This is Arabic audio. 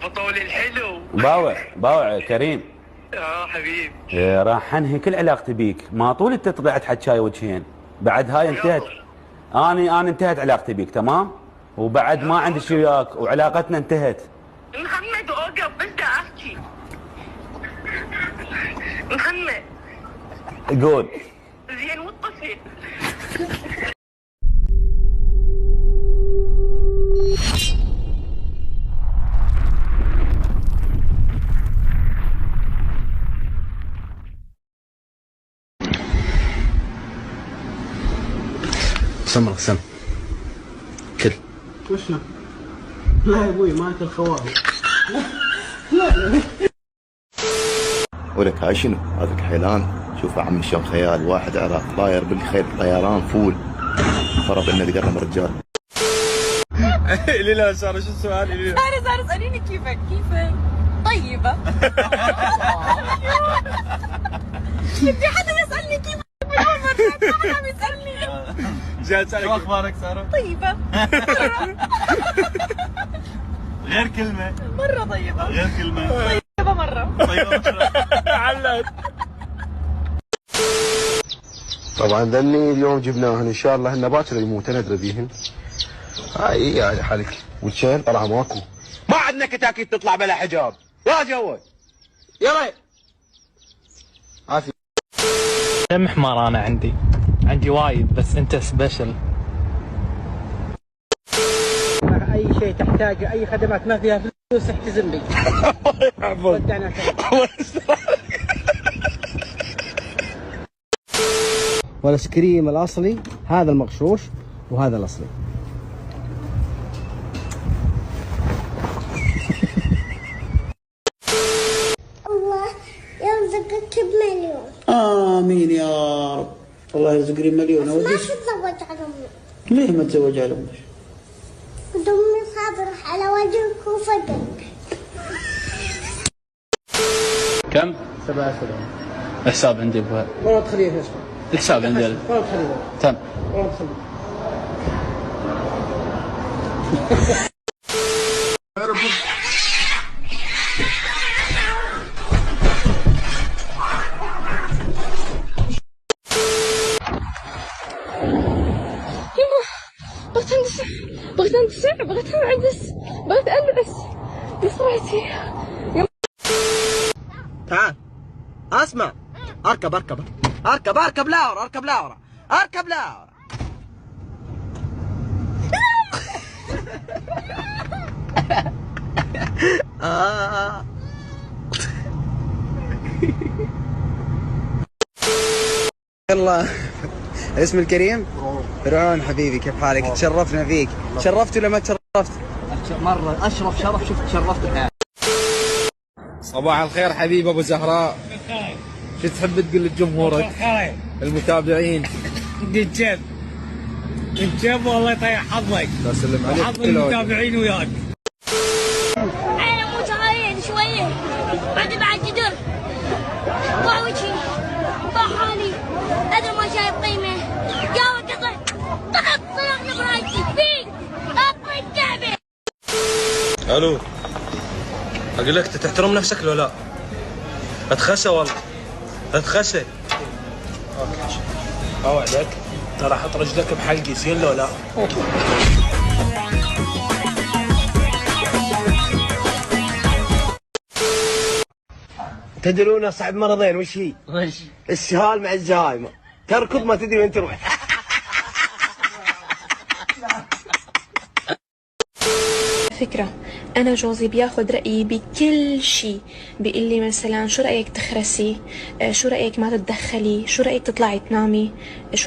بطولي الحلو. باوع كريم. حبيب. راح انهي كل علاقتي بيك، ما طول انت طلعت حكايه وجهين، بعد هاي انتهت. انا انتهت علاقتي بيك تمام، وبعد ما عندي شيء وياك وعلاقتنا انتهت. محمد اوقف بدي احكي. محمد قول. زين والطفل. سم كل وشنا؟ لا يا ابوي ما اكل خواهي. لا ولك هاي شنو؟ هذاك حيلان. شوف يا عمي شلون خيال واحد عراق طاير بالخيل طيران فول فرب انه تقرب الرجال. لا ساره شو السؤال؟ ساره اساليني كيفك طيبه. بدي حدا يسالني كيفك بالأول مرة، حدا عم يسالني. جاي اسالك شو اخبارك ساره؟ طيبه. غير كلمه. مره طيبه. غير كلمه. طيبه مره. طيبه علت. طبعا ذني اليوم جبناهن ان شاء الله هن باكر يموت ندري بيهن. هاي حالك والشين طلع ماكو. ما عندنا كتاكيت تطلع بلا حجاب يا جواد. يلا عافية. كم حمار انا عندي وايد، بس انت سبيشل. اي شيء تحتاجه، اي خدمات ما فيها فلوس احتزم لي. ودعنا والايس كريم الاصلي هذا المغشوش وهذا الاصلي. الله يرزقك بمليون. امين يا رب. الله يرزقني مليون. ما تتزوج على امي. ليه ما تزوج على امك؟ امي صابرة على وجهك وفقك. كم؟ 7 الحساب عندي ابوها. والله تخليه في اسمه. الحساب عندي. والله تخليه. تم. والله تخليه. بغيت اندسع بغيت انعكس بغيت البس بسرعتي. تعال اسمع. اركب لا ورا اركب لا ورا. يلا اسم الكريم فرعون حبيبي، كيف حالك؟ تشرفنا فيك. تشرفت ولا ما تشرفت؟ مرة اشرف شرف شفت شرفت الحياة. صباح الخير حبيب ابو زهراء. شو تحب تقول لجمهورك المتابعين؟ الجيب والله يطيح حظك. اسلم عليك. حظ المتابعين وياك. انا مو تعاين شوية بعد جدر ضاع وجهي ضاع حالي ادري ما شايف قيمة. جاوب طلعت برايتي فيك اطلع الكعبة. الو اقول لك تحترم نفسك لو لا؟ اتخسى والله اتخسى. اوعدك ترى احط رجلك بحلقي زين لو لا؟ تدرون صعب مرضين وش هي؟ السهال مع الزهايمر. تركض ما تدري وين تروح. فكرة أنا جوزي بياخد رأيي بكل شيء. بيقول لي مثلا شو رأيك تخرسي، شو رأيك ما تتدخلي، شو رأيك تطلعي تنامي، شو